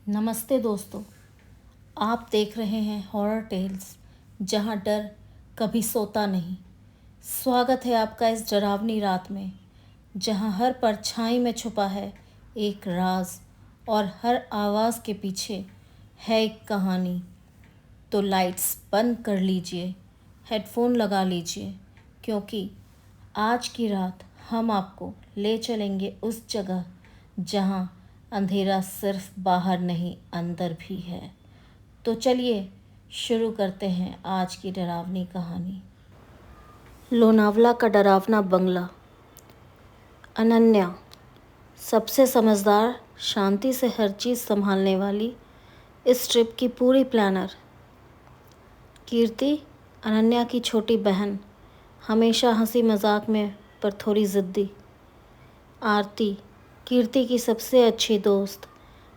नमस्ते दोस्तों। आप देख रहे हैं हॉरर टेल्स, जहां डर कभी सोता नहीं। स्वागत है आपका इस डरावनी रात में, जहां हर परछाई में छुपा है एक राज और हर आवाज़ के पीछे है एक कहानी। तो लाइट्स बंद कर लीजिए, हेडफोन लगा लीजिए, क्योंकि आज की रात हम आपको ले चलेंगे उस जगह जहां अंधेरा सिर्फ बाहर नहीं अंदर भी है। तो चलिए शुरू करते हैं आज की डरावनी कहानी। लोनावला का डरावना बंगला। अनन्या, सबसे समझदार, शांति से हर चीज़ संभालने वाली, इस ट्रिप की पूरी प्लानर। कीर्ति, अनन्या की छोटी बहन, हमेशा हंसी मजाक में पर थोड़ी ज़िद्दी। आरती, कीर्ति की सबसे अच्छी दोस्त,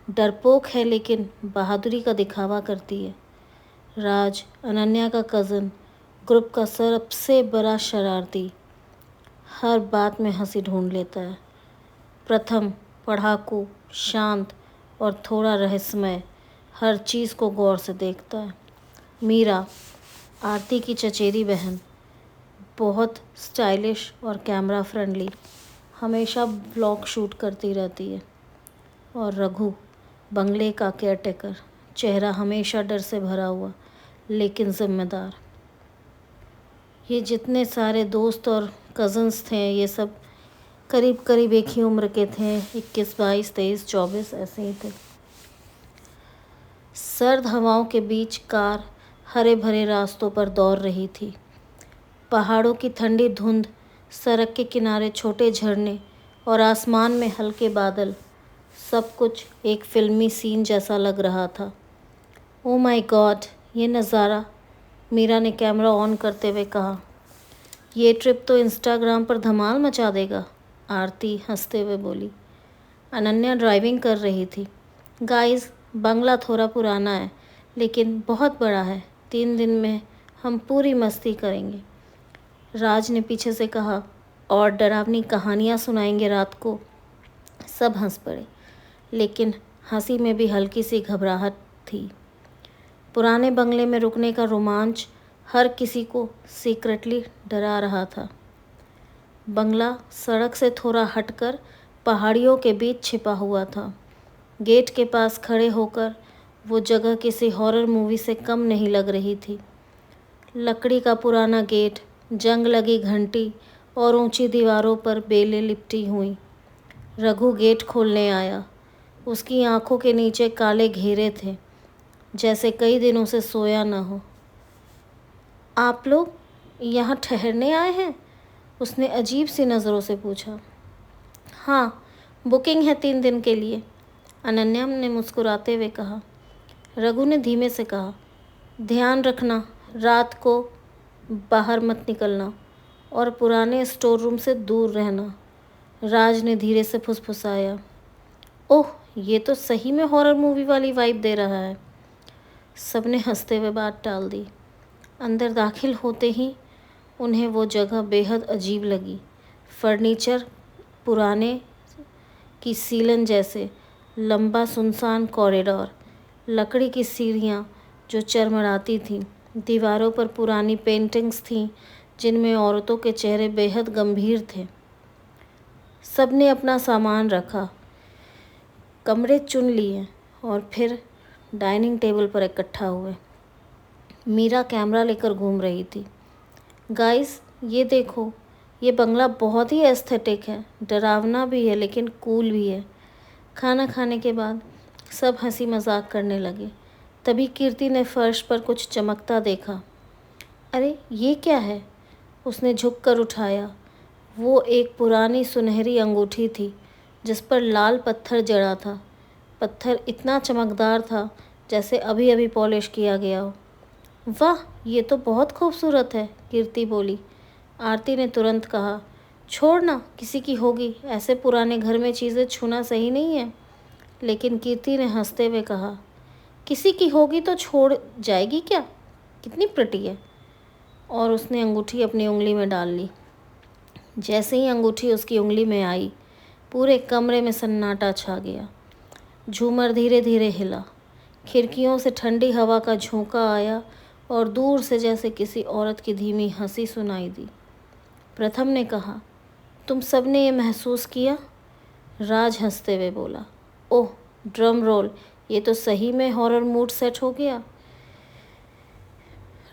डरपोक है लेकिन बहादुरी का दिखावा करती है। राज, अनन्या का कज़न, ग्रुप का सबसे बड़ा शरारती, हर बात में हंसी ढूंढ लेता है। प्रथम, पढ़ाकू, शांत और थोड़ा रहस्यमय, हर चीज़ को गौर से देखता है। मीरा, आरती की चचेरी बहन, बहुत स्टाइलिश और कैमरा फ्रेंडली, हमेशा व्लॉग शूट करती रहती है। और रघु, बंगले का केयरटेकर, चेहरा हमेशा डर से भरा हुआ लेकिन जिम्मेदार। ये जितने सारे दोस्त और कज़न्स थे, ये सब करीब करीब एक ही उम्र के थे। 21, 22, 23, 24 ऐसे ही थे। सर्द हवाओं के बीच कार हरे भरे रास्तों पर दौड़ रही थी। पहाड़ों की ठंडी धुंध, सड़क के किनारे छोटे झरने और आसमान में हल्के बादल, सब कुछ एक फिल्मी सीन जैसा लग रहा था। ओ माय गॉड, ये नज़ारा, मीरा ने कैमरा ऑन करते हुए कहा। ये ट्रिप तो इंस्टाग्राम पर धमाल मचा देगा, आरती हंसते हुए बोली। अनन्या ड्राइविंग कर रही थी। गाइस, बंगला थोड़ा पुराना है लेकिन बहुत बड़ा है। 3 दिन में हम पूरी मस्ती करेंगे, राज ने पीछे से कहा। और डरावनी कहानियाँ सुनाएंगे रात को। सब हंस पड़े, लेकिन हंसी में भी हल्की सी घबराहट थी। पुराने बंगले में रुकने का रोमांच हर किसी को सीक्रेटली डरा रहा था। बंगला सड़क से थोड़ा हटकर पहाड़ियों के बीच छिपा हुआ था। गेट के पास खड़े होकर वो जगह किसी हॉरर मूवी से कम नहीं लग रही थी। लकड़ी का पुराना गेट, जंग लगी घंटी और ऊंची दीवारों पर बेलें लिपटी हुई। रघु गेट खोलने आया। उसकी आंखों के नीचे काले घेरे थे, जैसे कई दिनों से सोया न हो। आप लोग यहाँ ठहरने आए हैं? उसने अजीब सी नज़रों से पूछा। हाँ, बुकिंग है 3 दिन के लिए, अनन्या ने मुस्कुराते हुए कहा। रघु ने धीमे से कहा, ध्यान रखना, रात को बाहर मत निकलना और पुराने स्टोर रूम से दूर रहना। राज ने धीरे से फुसफुसाया। ओह, ये तो सही में हॉरर मूवी वाली वाइब दे रहा है। सबने हंसते हुए बात टाल दी। अंदर दाखिल होते ही उन्हें वो जगह बेहद अजीब लगी। फर्नीचर पुराने की सीलन जैसे, लंबा सुनसान कॉरिडोर, लकड़ी की सीढ़ियाँ जो चरमराती थीं, दीवारों पर पुरानी पेंटिंग्स थीं जिनमें औरतों के चेहरे बेहद गंभीर थे। सबने अपना सामान रखा, कमरे चुन लिए और फिर डाइनिंग टेबल पर इकट्ठा हुए। मीरा कैमरा लेकर घूम रही थी। गाइस, ये देखो, ये बंगला बहुत ही एस्थेटिक है, डरावना भी है लेकिन कूल भी है। खाना खाने के बाद सब हंसी मजाक करने लगे। तभी कीर्ति ने फर्श पर कुछ चमकता देखा। अरे, ये क्या है? उसने झुककर उठाया। वो एक पुरानी सुनहरी अंगूठी थी जिस पर लाल पत्थर जड़ा था। पत्थर इतना चमकदार था जैसे अभी अभी पॉलिश किया गया हो। वाह, ये तो बहुत खूबसूरत है, कीर्ति बोली। आरती ने तुरंत कहा, छोड़ ना, किसी की होगी, ऐसे पुराने घर में चीज़ें छूना सही नहीं है। लेकिन कीर्ति ने हंसते हुए कहा, किसी की होगी तो छोड़ जाएगी क्या, कितनी प्रिटी है। और उसने अंगूठी अपनी उंगली में डाल ली। जैसे ही अंगूठी उसकी उंगली में आई, पूरे कमरे में सन्नाटा छा गया। झूमर धीरे धीरे हिला। खिड़कियों से ठंडी हवा का झोंका आया और दूर से जैसे किसी औरत की धीमी हंसी सुनाई दी। प्रथम ने कहा, तुम सब ने ये महसूस किया? राज हंसते हुए बोला, ओह ड्रम रोल, ये तो सही में हॉरर मूड सेट हो गया।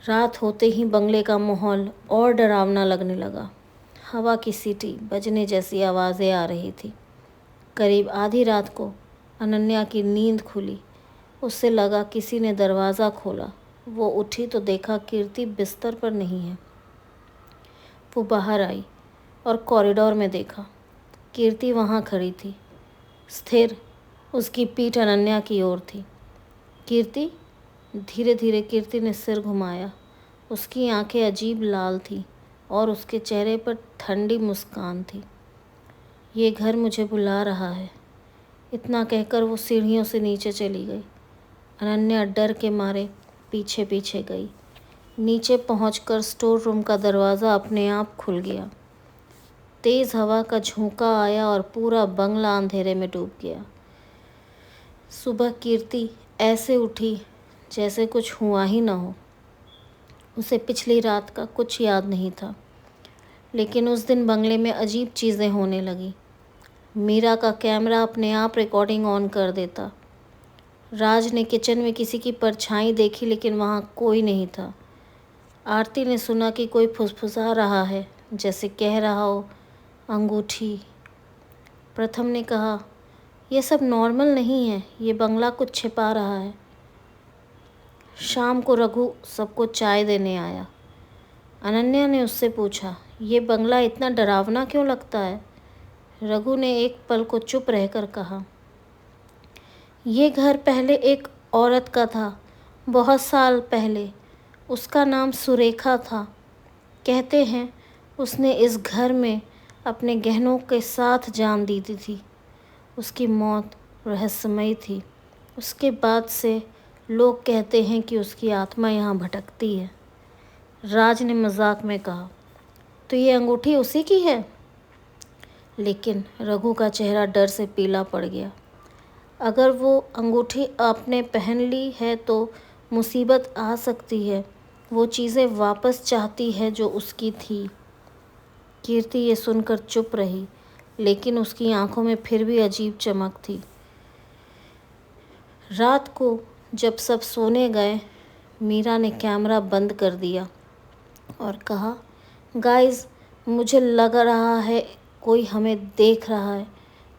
रात होते ही बंगले का माहौल और डरावना लगने लगा। हवा की सीटी बजने जैसी आवाज़ें आ रही थी। करीब आधी रात को अनन्या की नींद खुली। उससे लगा किसी ने दरवाज़ा खोला। वो उठी तो देखा कीर्ति बिस्तर पर नहीं है। वो बाहर आई और कॉरिडोर में देखा। कीर्ति वहाँ खड़ी थी, स्थिर। उसकी पीठ अनन्या की ओर थी। कीर्ति, धीरे धीरे कीर्ति ने सिर घुमाया। उसकी आंखें अजीब लाल थीं और उसके चेहरे पर ठंडी मुस्कान थी। ये घर मुझे बुला रहा है। इतना कहकर वो सीढ़ियों से नीचे चली गई। अनन्या डर के मारे पीछे पीछे गई। नीचे पहुंचकर स्टोर रूम का दरवाज़ा अपने आप खुल गया। तेज़ हवा का झोंका आया और पूरा बंगला अंधेरे में डूब गया। सुबह कीर्ति ऐसे उठी जैसे कुछ हुआ ही न हो। उसे पिछली रात का कुछ याद नहीं था, लेकिन उस दिन बंगले में अजीब चीज़ें होने लगी। मीरा का कैमरा अपने आप रिकॉर्डिंग ऑन कर देता। राज ने किचन में किसी की परछाई देखी, लेकिन वहाँ कोई नहीं था। आरती ने सुना कि कोई फुसफुसा रहा है, जैसे कह रहा हो, अंगूठी। प्रथम ने कहा, यह सब नॉर्मल नहीं है, ये बंगला कुछ छिपा रहा है। शाम को रघु सबको चाय देने आया। अनन्या ने उससे पूछा, ये बंगला इतना डरावना क्यों लगता है? रघु ने एक पल को चुप रहकर कहा, ये घर पहले एक औरत का था, बहुत साल पहले। उसका नाम सुरेखा था। कहते हैं उसने इस घर में अपने गहनों के साथ जान दी थी। उसकी मौत रहस्यमयी थी। उसके बाद से लोग कहते हैं कि उसकी आत्मा यहाँ भटकती है। राज ने मजाक में कहा, तो ये अंगूठी उसी की है? लेकिन रघु का चेहरा डर से पीला पड़ गया। अगर वो अंगूठी आपने पहन ली है तो मुसीबत आ सकती है। वो चीज़ें वापस चाहती है जो उसकी थी। कीर्ति ये सुनकर चुप रही, लेकिन उसकी आंखों में फिर भी अजीब चमक थी। रात को जब सब सोने गए, मीरा ने कैमरा बंद कर दिया और कहा, गाइस, मुझे लग रहा है कोई हमें देख रहा है।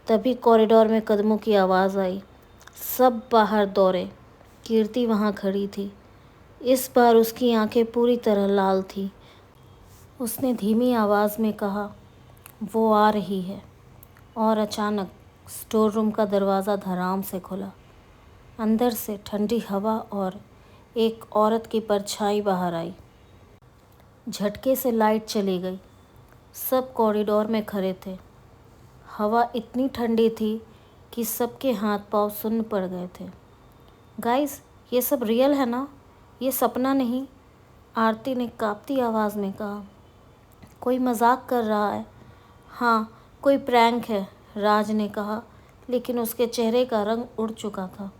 तभी कॉरिडोर में कदमों की आवाज़ आई। सब बाहर दौड़े। कीर्ति वहाँ खड़ी थी। इस बार उसकी आंखें पूरी तरह लाल थीं। उसने धीमी आवाज़ में कहा, वो आ रही है। और अचानक स्टोर रूम का दरवाज़ा धड़ाम से खुला। अंदर से ठंडी हवा और एक औरत की परछाई बाहर आई। झटके से लाइट चली गई। सब कॉरिडोर में खड़े थे। हवा इतनी ठंडी थी कि सबके हाथ पांव सुन्न पड़ गए थे। गाइस, ये सब रियल है ना? ये सपना नहीं? आरती ने कांपती आवाज़ में कहा। कोई मजाक कर रहा है। हाँ, कोई प्रैंक है, राज ने कहा, लेकिन उसके चेहरे का रंग उड़ चुका था।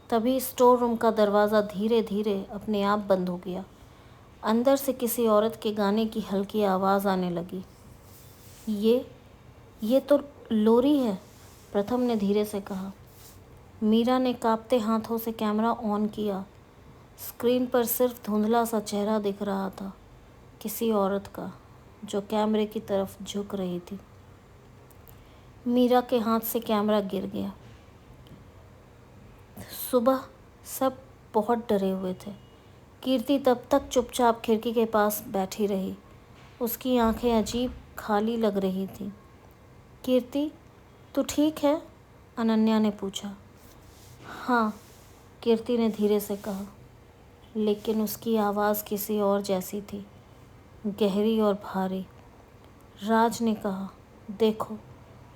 तभी स्टोर रूम का दरवाज़ा धीरे धीरे अपने आप बंद हो गया। अंदर से किसी औरत के गाने की हल्की आवाज़ आने लगी। ये तो लोरी है, प्रथम ने धीरे से कहा। मीरा ने कांपते हाथों से कैमरा ऑन किया। स्क्रीन पर सिर्फ धुंधला सा चेहरा दिख रहा था, किसी औरत का, जो कैमरे की तरफ झुक रही थी। मीरा के हाथ से कैमरा गिर गया। सुबह सब बहुत डरे हुए थे। कीर्ति तब तक चुपचाप खिड़की के पास बैठी रही। उसकी आंखें अजीब खाली लग रही थीं। कीर्ति, तू ठीक है? अनन्या ने पूछा। हाँ, कीर्ति ने धीरे से कहा, लेकिन उसकी आवाज़ किसी और जैसी थी, गहरी और भारी। राज ने कहा, देखो,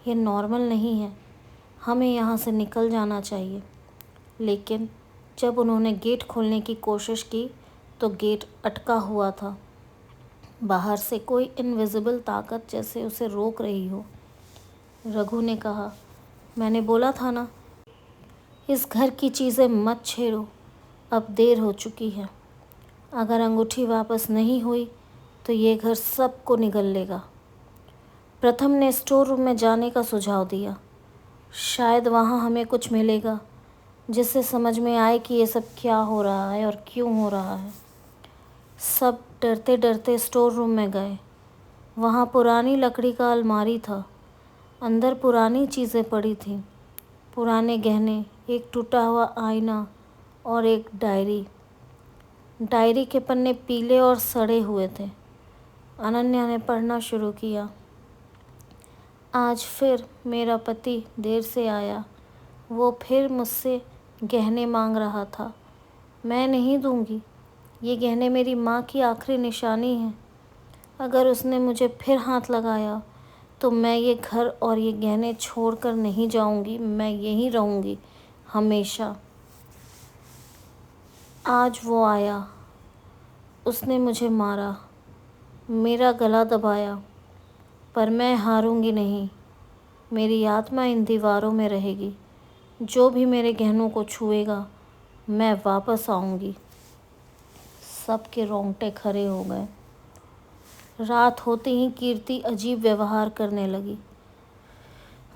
ये नॉर्मल नहीं है, हमें यहाँ से निकल जाना चाहिए। लेकिन जब उन्होंने गेट खोलने की कोशिश की तो गेट अटका हुआ था। बाहर से कोई इनविजिबल ताकत जैसे उसे रोक रही हो। रघु ने कहा, मैंने बोला था ना, इस घर की चीज़ें मत छेड़ो, अब देर हो चुकी है। अगर अंगूठी वापस नहीं हुई तो ये घर सबको निगल लेगा। प्रथम ने स्टोर रूम में जाने का सुझाव दिया। शायद वहाँ हमें कुछ मिलेगा जिससे समझ में आए कि ये सब क्या हो रहा है और क्यों हो रहा है। सब डरते डरते स्टोर रूम में गए। वहाँ पुरानी लकड़ी का अलमारी था। अंदर पुरानी चीज़ें पड़ी थीं, पुराने गहने, एक टूटा हुआ आईना और एक डायरी। डायरी के पन्ने पीले और सड़े हुए थे। अनन्या ने पढ़ना शुरू किया। आज फिर मेरा पति देर से आया। वो फिर मुझसे गहने मांग रहा था। मैं नहीं दूंगी। ये गहने मेरी माँ की आखिरी निशानी है। अगर उसने मुझे फिर हाथ लगाया तो मैं ये घर और ये गहने छोड़कर नहीं जाऊंगी। मैं यहीं रहूंगी हमेशा। आज वो आया। उसने मुझे मारा, मेरा गला दबाया, पर मैं हारूंगी नहीं। मेरी आत्मा इन दीवारों में रहेगी। जो भी मेरे गहनों को छुएगा, मैं वापस आऊंगी। सबके रोंगटे खड़े हो गए। रात होते ही कीर्ति अजीब व्यवहार करने लगी।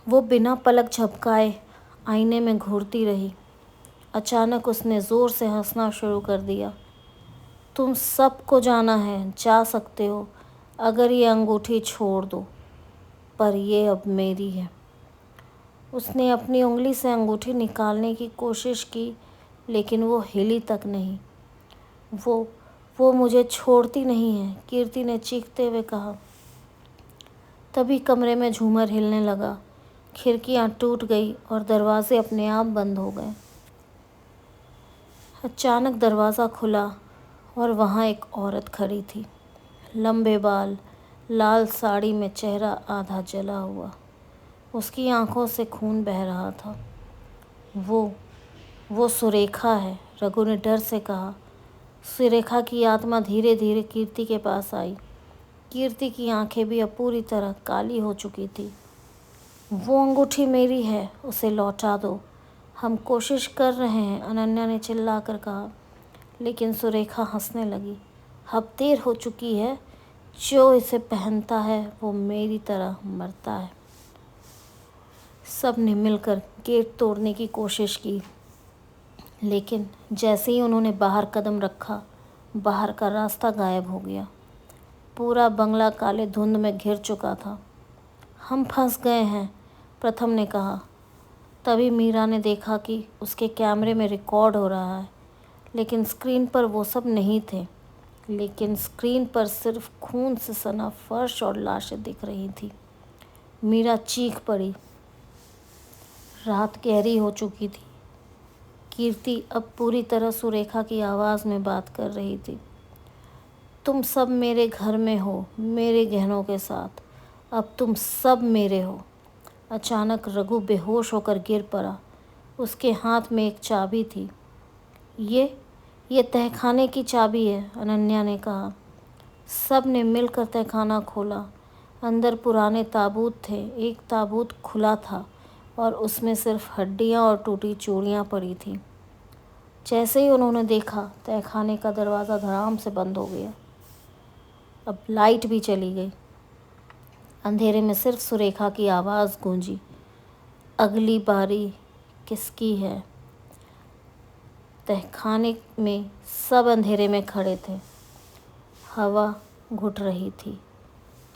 वो बिना पलक झपकाए आईने में घूरती रही। अचानक उसने ज़ोर से हंसना शुरू कर दिया। तुम सबको जाना है, जा सकते हो अगर ये अंगूठी छोड़ दो, पर ये अब मेरी है। उसने अपनी उंगली से अंगूठी निकालने की कोशिश की, लेकिन वो हिली तक नहीं। वो मुझे छोड़ती नहीं है, कीर्ति ने चीखते हुए कहा। तभी कमरे में झूमर हिलने लगा। खिड़कियां टूट गई और दरवाजे अपने आप बंद हो गए। अचानक दरवाज़ा खुला और वहाँ एक औरत खड़ी थी। लंबे बाल, लाल साड़ी में चेहरा आधा जला हुआ। उसकी आंखों से खून बह रहा था। वो सुरेखा है, रघु ने डर से कहा। सुरेखा की आत्मा धीरे धीरे कीर्ति के पास आई। कीर्ति की आंखें भी अब पूरी तरह काली हो चुकी थी। वो अंगूठी मेरी है, उसे लौटा दो। हम कोशिश कर रहे हैं, अनन्या ने चिल्लाकर कहा। लेकिन सुरेखा हंसने लगी। अब देर हो चुकी है। जो इसे पहनता है वो मेरी तरह मरता है। सब ने मिलकर गेट तोड़ने की कोशिश की, लेकिन जैसे ही उन्होंने बाहर कदम रखा, बाहर का रास्ता गायब हो गया। पूरा बंगला काले धुंध में घिर चुका था। हम फंस गए हैं, प्रथम ने कहा। तभी मीरा ने देखा कि उसके कैमरे में रिकॉर्ड हो रहा है, लेकिन स्क्रीन पर वो सब नहीं थे। लेकिन स्क्रीन पर सिर्फ खून से सना फर्श और लाशें दिख रही थी। मीरा चीख पड़ी। रात गहरी हो चुकी थी। कीर्ति अब पूरी तरह सुरेखा की आवाज़ में बात कर रही थी। तुम सब मेरे घर में हो, मेरे गहनों के साथ। अब तुम सब मेरे हो। अचानक रघु बेहोश होकर गिर पड़ा। उसके हाथ में एक चाबी थी। ये तहखाने की चाबी है, अनन्या ने कहा। सब ने मिलकर तहखाना खोला। अंदर पुराने ताबूत थे। एक ताबूत खुला था और उसमें सिर्फ हड्डियाँ और टूटी चूड़ियाँ पड़ी थीं। जैसे ही उन्होंने देखा, तहखाने का दरवाज़ा धड़ाम से बंद हो गया। अब लाइट भी चली गई। अंधेरे में सिर्फ सुरेखा की आवाज़ गूंजी। अगली बारी किसकी है? तहखाने में सब अंधेरे में खड़े थे। हवा घुट रही थी।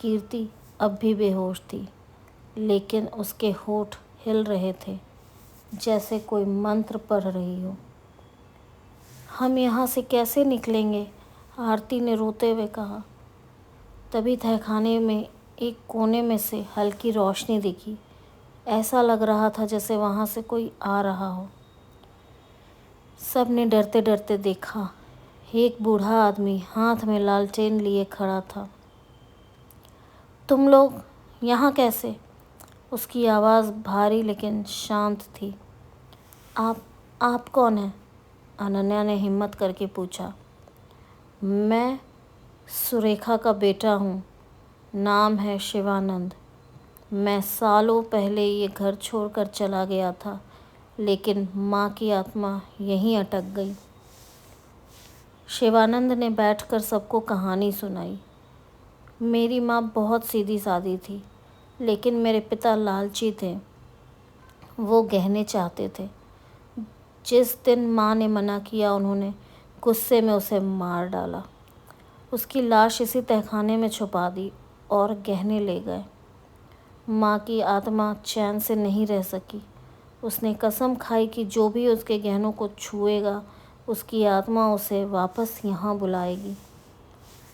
कीर्ति अब भी बेहोश थी, लेकिन उसके होठ हिल रहे थे जैसे कोई मंत्र पढ़ रही हो। हम यहाँ से कैसे निकलेंगे? आरती ने रोते हुए कहा। तभी तहखाने में एक कोने में से हल्की रोशनी दिखी। ऐसा लग रहा था जैसे वहाँ से कोई आ रहा हो। सब ने डरते डरते देखा। एक बूढ़ा आदमी हाथ में लालटेन लिए खड़ा था। तुम लोग यहाँ कैसे? उसकी आवाज़ भारी लेकिन शांत थी। आप कौन हैं? अनन्या ने हिम्मत करके पूछा। मैं सुरेखा का बेटा हूँ। नाम है शिवानंद। मैं सालों पहले ये घर छोड़कर चला गया था, लेकिन माँ की आत्मा यहीं अटक गई। शिवानंद ने बैठकर सबको कहानी सुनाई। मेरी माँ बहुत सीधी सादी थी, लेकिन मेरे पिता लालची थे। वो गहने चाहते थे। जिस दिन माँ ने मना किया, उन्होंने गुस्से में उसे मार डाला। उसकी लाश इसी तहखाने में छुपा दी और गहने ले गए। माँ की आत्मा चैन से नहीं रह सकी। उसने कसम खाई कि जो भी उसके गहनों को छुएगा, उसकी आत्मा उसे वापस यहाँ बुलाएगी।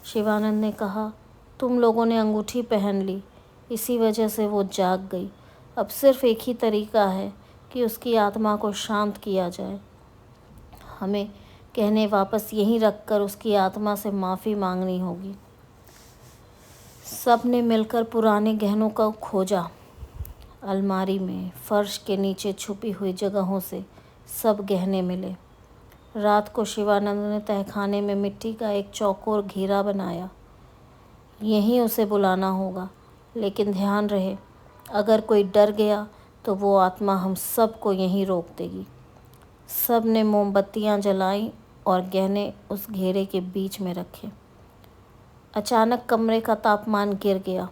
शिवानंद ने कहा, तुम लोगों ने अंगूठी पहन ली, इसी वजह से वो जाग गई। अब सिर्फ एक ही तरीका है कि उसकी आत्मा को शांत किया जाए। हमें गहने वापस यहीं रखकर उसकी आत्मा से माफ़ी मांगनी होगी। सब ने मिलकर पुराने गहनों को खोजा। अलमारी में, फर्श के नीचे छुपी हुई जगहों से सब गहने मिले। रात को शिवानंद ने तहखाने में मिट्टी का एक चौकोर घेरा बनाया। यहीं उसे बुलाना होगा, लेकिन ध्यान रहे, अगर कोई डर गया तो वो आत्मा हम सब को यहीं रोक देगी। सब ने मोमबत्तियां जलाईं और गहने उस घेरे के बीच में रखे। अचानक कमरे का तापमान गिर गया।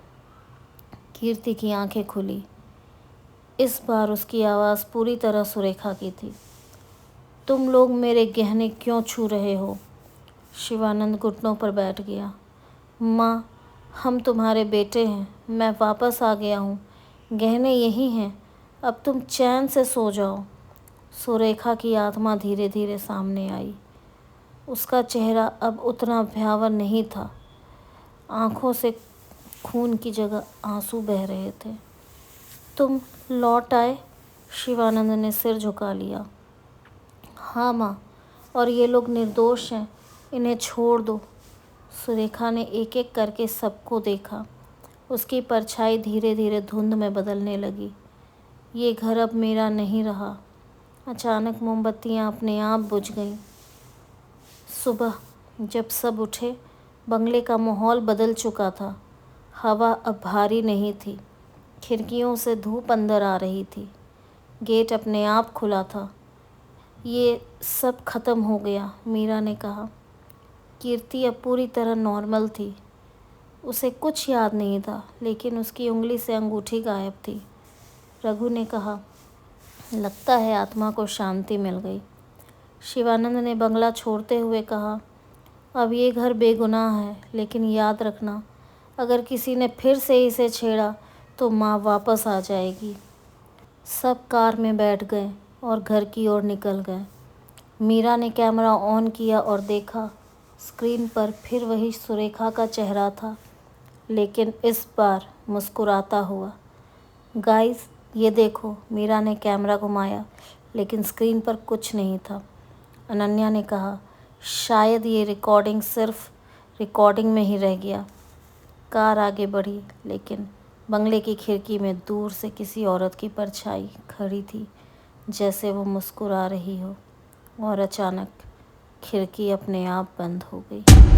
कीर्ति की आंखें खुली। इस बार उसकी आवाज़ पूरी तरह सुरेखा की थी। तुम लोग मेरे गहने क्यों छू रहे हो? शिवानंद घुटनों पर बैठ गया। माँ, हम तुम्हारे बेटे हैं। मैं वापस आ गया हूँ। गहने यही हैं। अब तुम चैन से सो जाओ। सुरेखा की आत्मा धीरे धीरे सामने आई। उसका चेहरा अब उतना भयावह नहीं था। आँखों से खून की जगह आंसू बह रहे थे। तुम लौट आए? शिवानंद ने सिर झुका लिया। हाँ माँ, और ये लोग निर्दोष हैं, इन्हें छोड़ दो। सुरेखा ने एक एक करके सबको देखा। उसकी परछाई धीरे धीरे धुंध में बदलने लगी। ये घर अब मेरा नहीं रहा। अचानक मोमबत्तियाँ अपने आप बुझ गईं। सुबह जब सब उठे, बंगले का माहौल बदल चुका था। हवा अब भारी नहीं थी। खिड़कियों से धूप अंदर आ रही थी। गेट अपने आप खुला था। ये सब ख़त्म हो गया, मीरा ने कहा। कीर्ति अब पूरी तरह नॉर्मल थी। उसे कुछ याद नहीं था, लेकिन उसकी उंगली से अंगूठी गायब थी। रघु ने कहा, लगता है आत्मा को शांति मिल गई। शिवानंद ने बंगला छोड़ते हुए कहा, अब ये घर बेगुनाह है, लेकिन याद रखना, अगर किसी ने फिर से इसे छेड़ा तो माँ वापस आ जाएगी। सब कार में बैठ गए और घर की ओर निकल गए। मीरा ने कैमरा ऑन किया और देखा, स्क्रीन पर फिर वही सुरेखा का चेहरा था, लेकिन इस बार मुस्कुराता हुआ। गाइस, ये देखो, मीरा ने कैमरा घुमाया, लेकिन स्क्रीन पर कुछ नहीं था। अनन्या ने कहा, शायद ये रिकॉर्डिंग सिर्फ रिकॉर्डिंग में ही रह गया। कार आगे बढ़ी, लेकिन बंगले की खिड़की में दूर से किसी औरत की परछाई खड़ी थी, जैसे वो मुस्कुरा रही हो। और अचानक खिड़की अपने आप बंद हो गई।